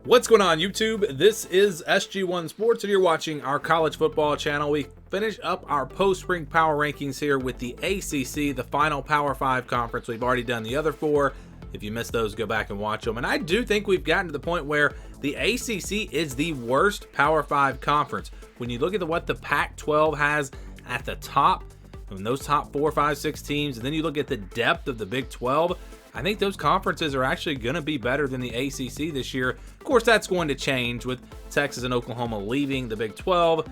What's going on, YouTube? This is SG1 Sports, and you're watching our college football channel. We finish up our post-spring power rankings here with the ACC, the final Power 5 conference. We've already done the other four. If you missed those, go back and watch them. And I do think we've gotten to the point where the ACC is the worst Power 5 conference. When you look at what the Pac-12 has at the top, and those top 4, 5, 6 teams, and then you look at the depth of the Big 12, I think those conferences are actually going to be better than the ACC this year. Of course, that's going to change with Texas and Oklahoma leaving the Big 12,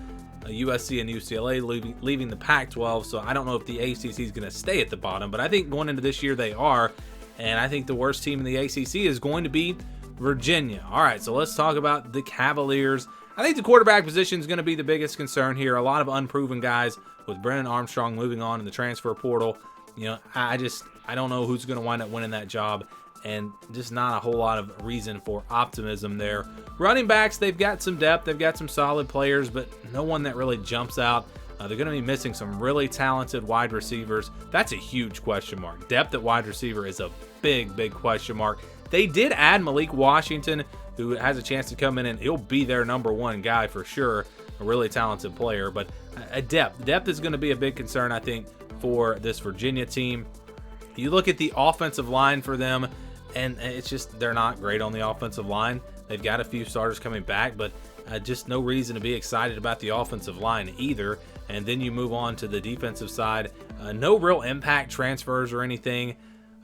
USC and UCLA leaving the Pac-12. So I don't know if the ACC is going to stay at the bottom, but I think going into this year they are. And I think the worst team in the ACC is going to be Virginia. All right, so let's talk about the Cavaliers. I think the quarterback position is going to be the biggest concern here. A lot of unproven guys with Brennan Armstrong moving on in the transfer portal. You know, I don't know who's going to wind up winning that job, and just not a whole lot of reason for optimism there. Running backs, they've got some depth, they've got some solid players, but no one that really jumps out. They're going to be missing some really talented wide receivers. That's a huge question mark. Depth at wide receiver is a big question mark. They did add Malik Washington, who has a chance to come in, and he'll be their number one guy for sure. A really talented player, but depth is going to be a big concern, I think, for this Virginia team. You look at the offensive line for them, and it's just they're not great on the offensive line. They've got a few starters coming back, but just no reason to be excited about the offensive line either. And then you move on to the defensive side. No real impact transfers or anything.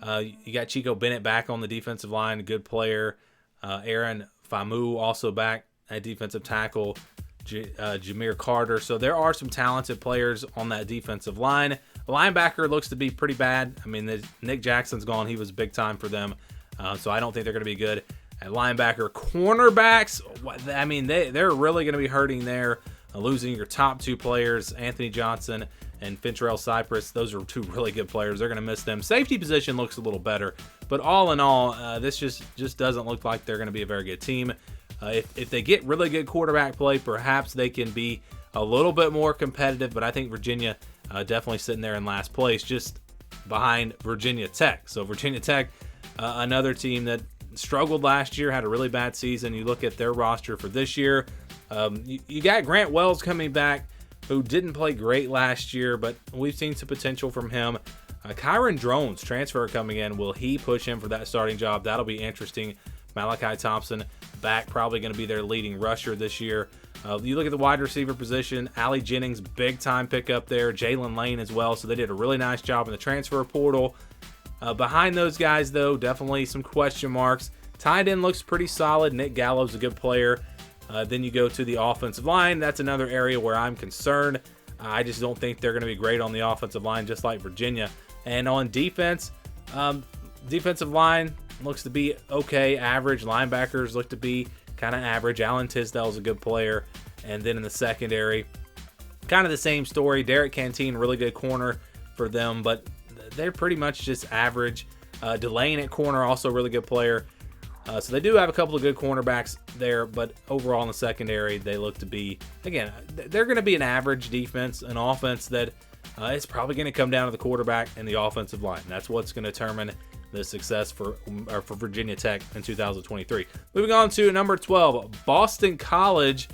You got Chico Bennett back on the defensive line, a good player. Aaron Famu also back at defensive tackle. Jameer Carter. So there are some talented players on that defensive line. Linebacker looks to be pretty bad. I mean, Nick Jackson's gone. He was big time for them. So I don't think they're going to be good at linebacker. Cornerbacks, I mean, they're really going to be hurting there. Losing your top two players, Anthony Johnson and Fintrell Cypress. Those are two really good players. They're going to miss them. Safety position looks a little better. But all in all, this just doesn't look like they're going to be a very good team. If they get really good quarterback play, perhaps they can be a little bit more competitive. But I think Virginia definitely sitting there in last place, just behind Virginia Tech. So Virginia Tech, another team that struggled last year, had a really bad season. You look at their roster for this year. You got Grant Wells coming back, who didn't play great last year, but we've seen some potential from him. Kyron Drones, transfer coming in. Will he push him for that starting job? That'll be interesting. Malachi Thompson back, probably going to be their leading rusher this year. You look at the wide receiver position, Allie Jennings, big time pickup there. Jalen Lane as well. So they did a really nice job in the transfer portal. Behind those guys, though, definitely some question marks. Tight end looks pretty solid. Nick Gallow's a good player. Then you go to the offensive line. That's another area where I'm concerned. I just don't think they're going to be great on the offensive line, just like Virginia. And on defense, defensive line looks to be okay, average. Linebackers look to be kind of average. Alan Tisdale's a good player. And then in the secondary, kind of the same story. Derek Canteen, really good corner for them, but they're pretty much just average. Delane at corner, also a really good player. So they do have a couple of good cornerbacks there, but overall in the secondary, they look to be, again, they're going to be an average defense, an offense that it's probably going to come down to the quarterback and the offensive line. That's what's going to determine the success for Virginia Tech in 2023. Moving on to number 12, Boston College.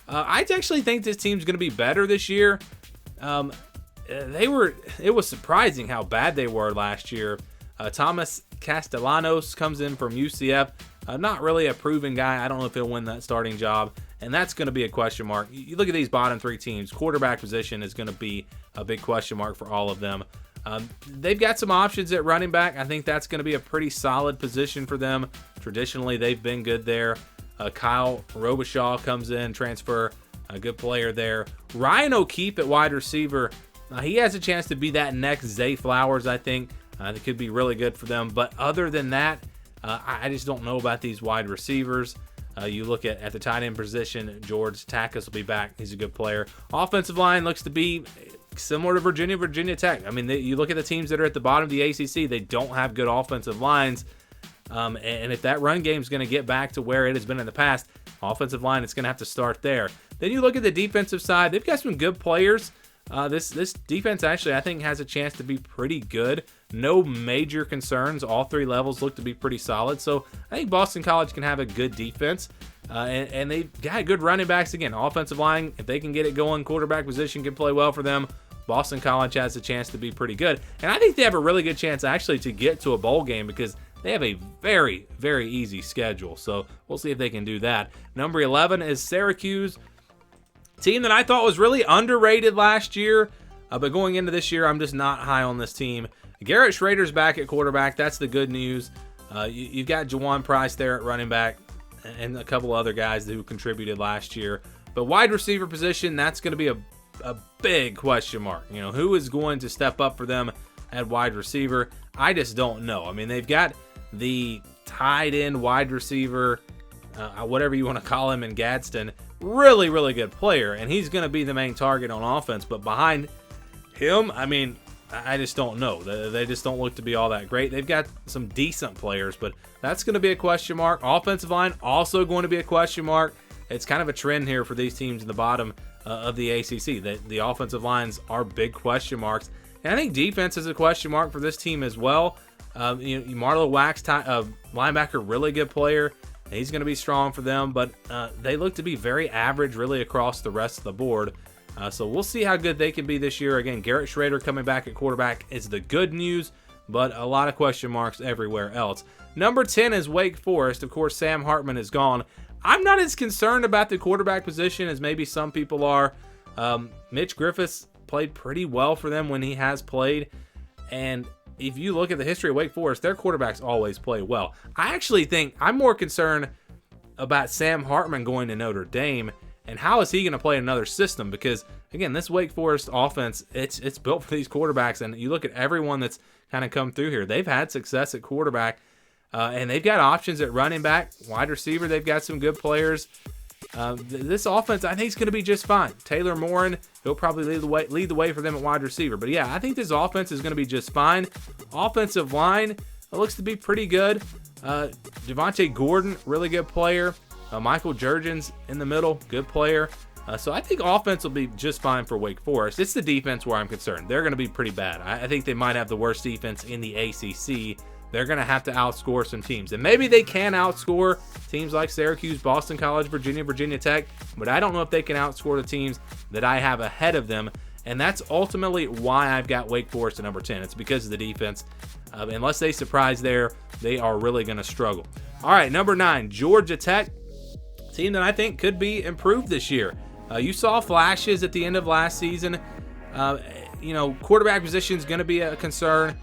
I actually think this team's going to be better this year. It was surprising how bad they were last year. Thomas Castellanos comes in from UCF. Not really a proven guy. I don't know if he'll win that starting job, and that's going to be a question mark. You look at these bottom three teams, quarterback position is going to be a big question mark for all of them. They've got some options at running back. I think that's going to be a pretty solid position for them. Traditionally, they've been good there. Kyle Robichaud comes in, transfer, a good player there. Ryan O'Keefe at wide receiver. He has a chance to be that next Zay Flowers, I think. That could be really good for them. But other than that, I just don't know about these wide receivers. You look at the tight end position, George Takis will be back. He's a good player. Offensive line looks to be similar to Virginia Tech. I mean, you look at the teams that are at the bottom of the ACC, they don't have good offensive lines. And if that run game is going to get back to where it has been in the past, offensive line, it's going to have to start there. Then you look at the defensive side. They've got some good players. This defense actually, I think, has a chance to be pretty good. No major concerns. All three levels look to be pretty solid. So I think Boston College can have a good defense. And they've got good running backs. Again, offensive line, if they can get it going, quarterback position can play well for them. Boston College has a chance to be pretty good. And I think they have a really good chance actually to get to a bowl game because they have a very, very easy schedule. So we'll see if they can do that. Number 11 is Syracuse. Team that I thought was really underrated last year. But going into this year, I'm just not high on this team. Garrett Schrader's back at quarterback. That's the good news. You've got Jawan Price there at running back and a couple other guys who contributed last year. But wide receiver position, that's going to be a big question mark. You know, who is going to step up for them at wide receiver? I just don't know. I mean, they've got the tight end wide receiver, whatever you want to call him, in Gadsden. Really, really good player, and he's going to be the main target on offense. But behind him, I mean, I just don't know. They just don't look to be all that great. They've got some decent players, but that's going to be a question mark. Offensive line, also going to be a question mark. It's kind of a trend here for these teams in the bottom of the ACC. The offensive lines are big question marks. And I think defense is a question mark for this team as well. Marlo Wax, linebacker, really good player. He's going to be strong for them, but they look to be very average really across the rest of the board. So we'll see how good they can be this year. Again, Garrett Schrader coming back at quarterback is the good news, but a lot of question marks everywhere else. Number 10 is Wake Forest. Of course, Sam Hartman is gone. I'm not as concerned about the quarterback position as maybe some people are. Mitch Griffiths played pretty well for them when he has played. And if you look at the history of Wake Forest, their quarterbacks always play well. I actually think I'm more concerned about Sam Hartman going to Notre Dame and how is he going to play another system? Because, again, this Wake Forest offense, it's built for these quarterbacks. And you look at everyone that's kind of come through here. They've had success at quarterback. And they've got options at running back, wide receiver. They've got some good players. This offense, I think, is going to be just fine. Taylor Morin, he'll probably lead the way for them at wide receiver. But, yeah, I think this offense is going to be just fine. Offensive line, it looks to be pretty good. Devontae Gordon, really good player. Michael Jurgens in the middle, good player. So I think offense will be just fine for Wake Forest. It's the defense where I'm concerned. They're going to be pretty bad. I think they might have the worst defense in the ACC. They're going to have to outscore some teams. And maybe they can outscore teams like Syracuse, Boston College, Virginia Tech. But I don't know if they can outscore the teams that I have ahead of them. And that's ultimately why I've got Wake Forest at number 10. It's because of the defense. Unless they surprise there, they are really going to struggle. All right, number 9, Georgia Tech. Team that I think could be improved this year. You saw flashes at the end of last season. Quarterback position is going to be a concern.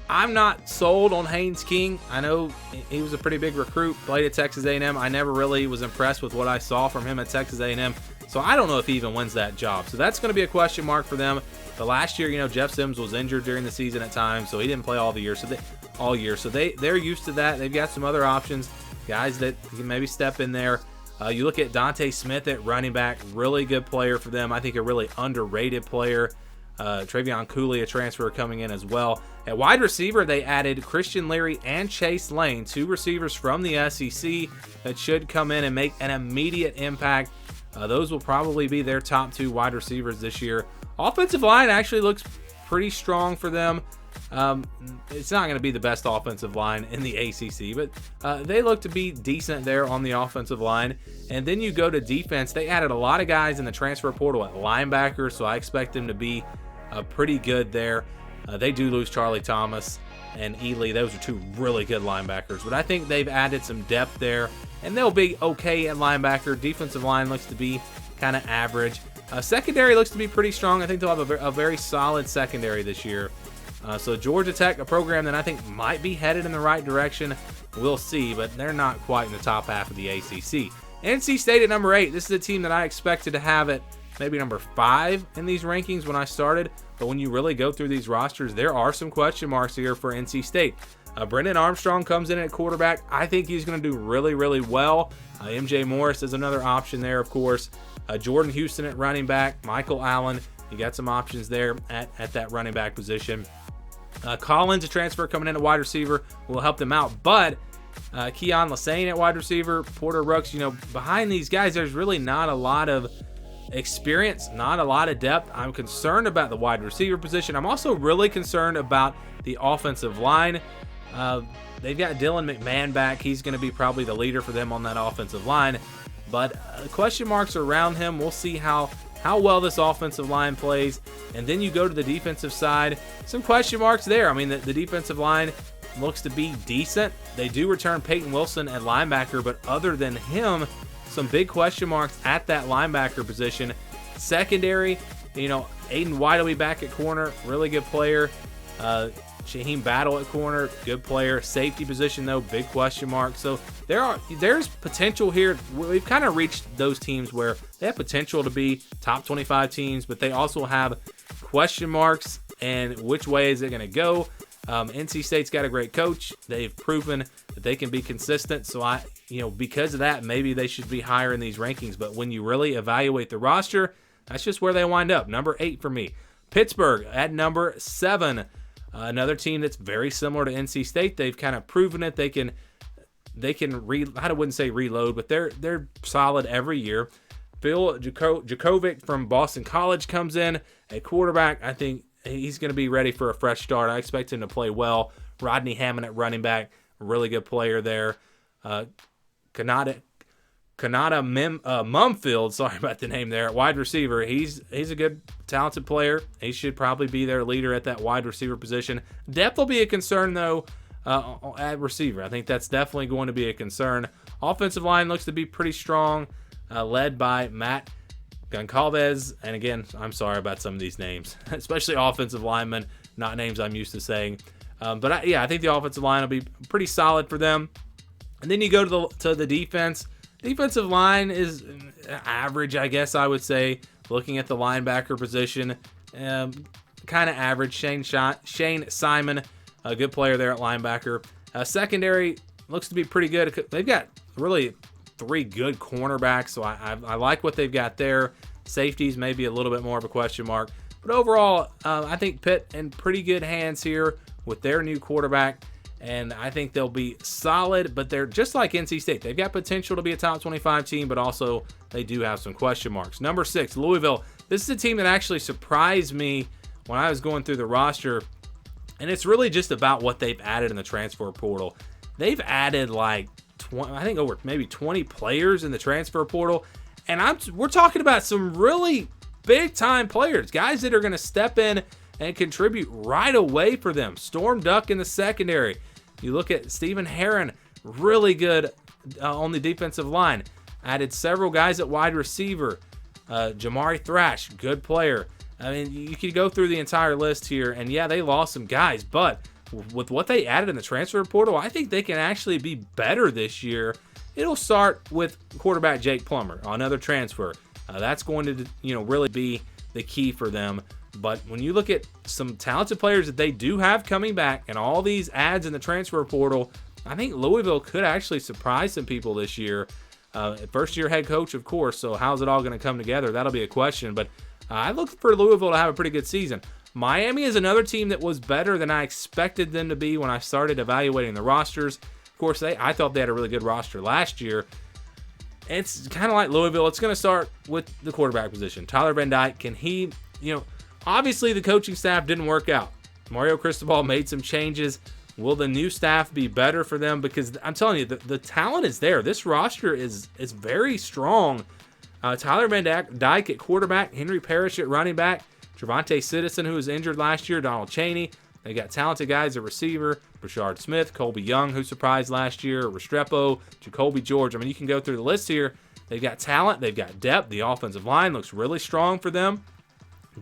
I'm not sold on Haynes King. I know he was a pretty big recruit, played at Texas A&M. I never really was impressed with what I saw from him at Texas A&M. So I don't know if he even wins that job. So that's going to be a question mark for them. But last year, Jeff Sims was injured during the season at times, so he didn't play all year. So they're used to that. They've got some other options, guys that can maybe step in there. You look at Dante Smith at running back, really good player for them. I think a really underrated player. Travion Cooley, a transfer, coming in as well. At wide receiver, they added Christian Leary and Chase Lane, 2 receivers from the SEC that should come in and make an immediate impact. Those will probably be their top 2 wide receivers this year. Offensive line actually looks pretty strong for them. It's not going to be the best offensive line in the ACC, but they look to be decent there on the offensive line. And then you go to defense. They added a lot of guys in the transfer portal at linebacker, so I expect them to be pretty good there. They do lose Charlie Thomas and Ely. Those are 2 really good linebackers, but I think they've added some depth there, and they'll be okay at linebacker. Defensive line looks to be kind of average. Secondary looks to be pretty strong. I think they'll have a very solid secondary this year. So Georgia Tech, a program that I think might be headed in the right direction. We'll see, but they're not quite in the top half of the ACC. NC State at number 8. This is a team that I expected to have it maybe number 5 in these rankings when I started. But when you really go through these rosters, there are some question marks here for NC State. Brendan Armstrong comes in at quarterback. I think he's going to do really, really well. MJ Morris is another option there, of course. Jordan Houston at running back. Michael Allen. You got some options there at that running back position. Collins, a transfer coming in at wide receiver, will help them out. But Keon Lassane at wide receiver, Porter Rooks, behind these guys, there's really not a lot of experience, not a lot of depth. I'm concerned about the wide receiver position. I'm also really concerned about the offensive line. They've got Dylan McMahon back. He's going to be probably the leader for them on that offensive line. But question marks around him. We'll see how well this offensive line plays. And then you go to the defensive side. Some question marks there. I mean, the defensive line looks to be decent. They do return Peyton Wilson at linebacker, but other than him, some big question marks at that linebacker position. Secondary, Aiden White will be back at corner. Really good player. Shaheem Battle at corner, good player. Safety position, though, big question mark. So there's potential here. We've kind of reached those teams where they have potential to be top 25 teams, but they also have question marks, and which way is it going to go? NC State's got a great coach. They've proven that they can be consistent. So because of that, maybe they should be higher in these rankings. But when you really evaluate the roster, that's just where they wind up. Number 8 for me. Pittsburgh at number 7. Another team that's very similar to NC State. They've kind of proven it. They can I wouldn't say reload, but they're solid every year. Phil Djokovic from Boston College comes in at quarterback. I think he's going to be ready for a fresh start. I expect him to play well. Rodney Hammond at running back, really good player there. Kanata Mumfield, sorry about the name there, wide receiver. He's a good, talented player. He should probably be their leader at that wide receiver position. Depth will be a concern, though, at receiver. I think that's definitely going to be a concern. Offensive line looks to be pretty strong, led by Matt Goncalves. And again, I'm sorry about some of these names, especially offensive linemen, not names I'm used to saying. But I think the offensive line will be pretty solid for them. And then you go to the defense. Defensive line is average, I guess I would say. Looking at the linebacker position, kind of average. Shane Simon, a good player there at linebacker. Secondary looks to be pretty good. They've got really 3 good cornerbacks, so I like what they've got there. Safeties maybe a little bit more of a question mark. But overall, I think Pitt in pretty good hands here with their new quarterback. And I think they'll be solid, but they're just like NC State. They've got potential to be a top 25 team, but also they do have some question marks. Number 6, Louisville. This is a team that actually surprised me when I was going through the roster, and it's really just about what they've added in the transfer portal. They've added like 20, I think over maybe 20 players in the transfer portal, and we're talking about some really big-time players, guys that are going to step in and contribute right away for them. Storm Duck in the secondary. You look at Stephen Herron, really good on the defensive line. Added several guys at wide receiver. Jamari Thrash, good player. I mean, you could go through the entire list here, and yeah, they lost some guys, but with what they added in the transfer portal, I think they can actually be better this year. It'll start with quarterback Jake Plummer, another transfer. That's going to really be the key for them. But when you look at some talented players that they do have coming back and all these adds in the transfer portal, I think Louisville could actually surprise some people this year. First-year head coach, of course, so how's it all going to come together? That'll be a question. But I look for Louisville to have a pretty good season. Miami is another team that was better than I expected them to be when I started evaluating the rosters. Of course, I thought they had a really good roster last year. It's kind of like Louisville. It's going to start with the quarterback position. Tyler Van Dyke, can he, obviously, the coaching staff didn't work out. Mario Cristobal made some changes. Will the new staff be better for them? Because I'm telling you, the talent is there. This roster is very strong. Tyler Van Dyke at quarterback, Henry Parrish at running back, Trevante Citizen, who was injured last year, Donald Chaney. They got talented guys at receiver, Brashard Smith, Colby Young, who surprised last year, Restrepo, Jacoby George. I mean, you can go through the list here. They've got talent. They've got depth. The offensive line looks really strong for them.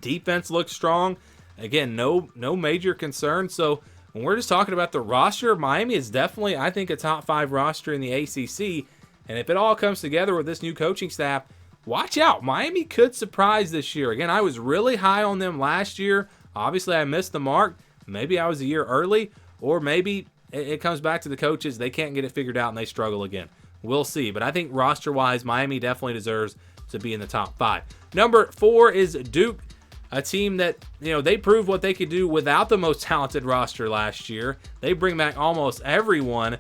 Defense looks strong. Again, no major concern. So when we're just talking about the roster, Miami is definitely, I think, a top 5 roster in the ACC. And if it all comes together with this new coaching staff, watch out. Miami could surprise this year. Again, I was really high on them last year. Obviously, I missed the mark. Maybe I was a year early, or maybe it comes back to the coaches. They can't get it figured out and they struggle again. We'll see. But I think roster-wise, Miami definitely deserves to be in the top 5. Number 4 is Duke. A team that, they proved what they could do without the most talented roster last year. They bring back almost everyone.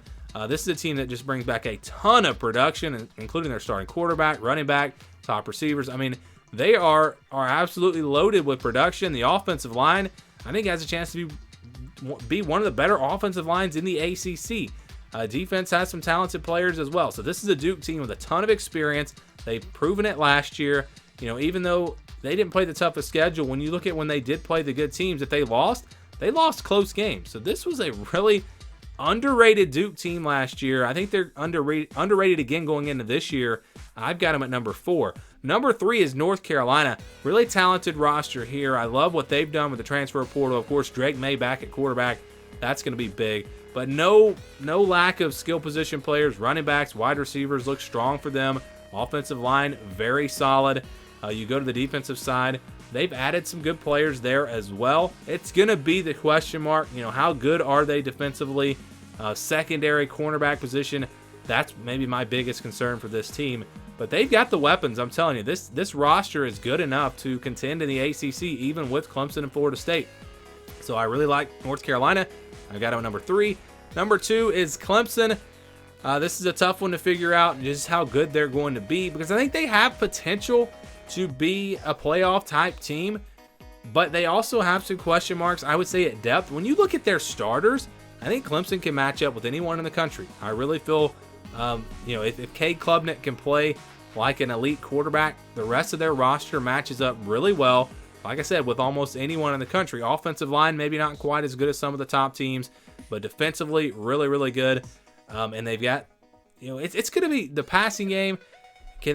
This is a team that just brings back a ton of production, including their starting quarterback, running back, top receivers. I mean, They are absolutely loaded with production. The offensive line, I think, has a chance to be one of the better offensive lines in the ACC. Defense has some talented players as well. So this is a Duke team with a ton of experience. They've proven it last year. Even though they didn't play the toughest schedule, when you look at when they did play the good teams that they lost close games. So this was a really underrated Duke team last year. I think they're underrated again going into this year. I've got them at number 4. Number 3 is North Carolina. Really talented roster here. I love what they've done with the transfer portal. Of course, Drake May back at quarterback. That's going to be big. But no lack of skill position players. Running backs, wide receivers look strong for them. Offensive line, very solid. You go to the defensive side, they've added some good players there as well. It's going to be the question mark. How good are they defensively? Secondary cornerback position, that's maybe my biggest concern for this team. But they've got the weapons. I'm telling you, this roster is good enough to contend in the ACC, even with Clemson and Florida State. So I really like North Carolina. I got them at number 3. Number 2 is Clemson. This is a tough one to figure out just how good they're going to be, because I think they have potential to be a playoff type team, but they also have some question marks, I would say, at depth. When you look at their starters, I think Clemson can match up with anyone in the country. I really feel, if Cade Klubnik can play like an elite quarterback, the rest of their roster matches up really well, like I said, with almost anyone in the country. Offensive line, maybe not quite as good as some of the top teams, but defensively, really, really good. And they've got, it's going to be the passing game.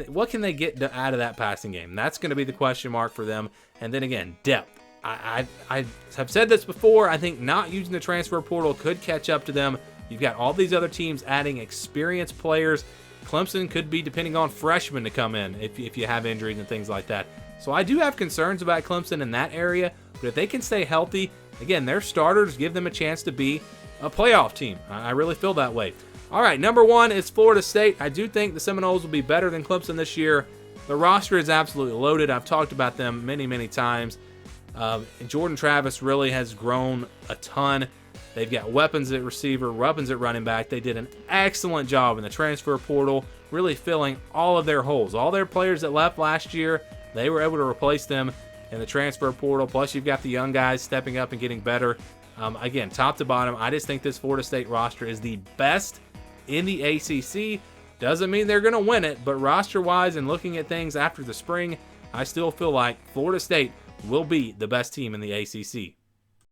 What can they get out of that passing game? That's going to be the question mark for them. And then again, depth. I have said this before. I think not using the transfer portal could catch up to them. You've got all these other teams adding experienced players. Clemson could be depending on freshmen to come in if you have injuries and things like that. So I do have concerns about Clemson in that area. But if they can stay healthy, again, their starters give them a chance to be a playoff team. I really feel that way. All right, number 1 is Florida State. I do think the Seminoles will be better than Clemson this year. The roster is absolutely loaded. I've talked about them many, many times. Jordan Travis really has grown a ton. They've got weapons at receiver, weapons at running back. They did an excellent job in the transfer portal, really filling all of their holes. All their players that left last year, they were able to replace them in the transfer portal. Plus, you've got the young guys stepping up and getting better. Again, top to bottom, I just think this Florida State roster is the best in the ACC. Doesn't mean they're going to win it, but roster-wise and looking at things after the spring, I still feel like Florida State will be the best team in the ACC.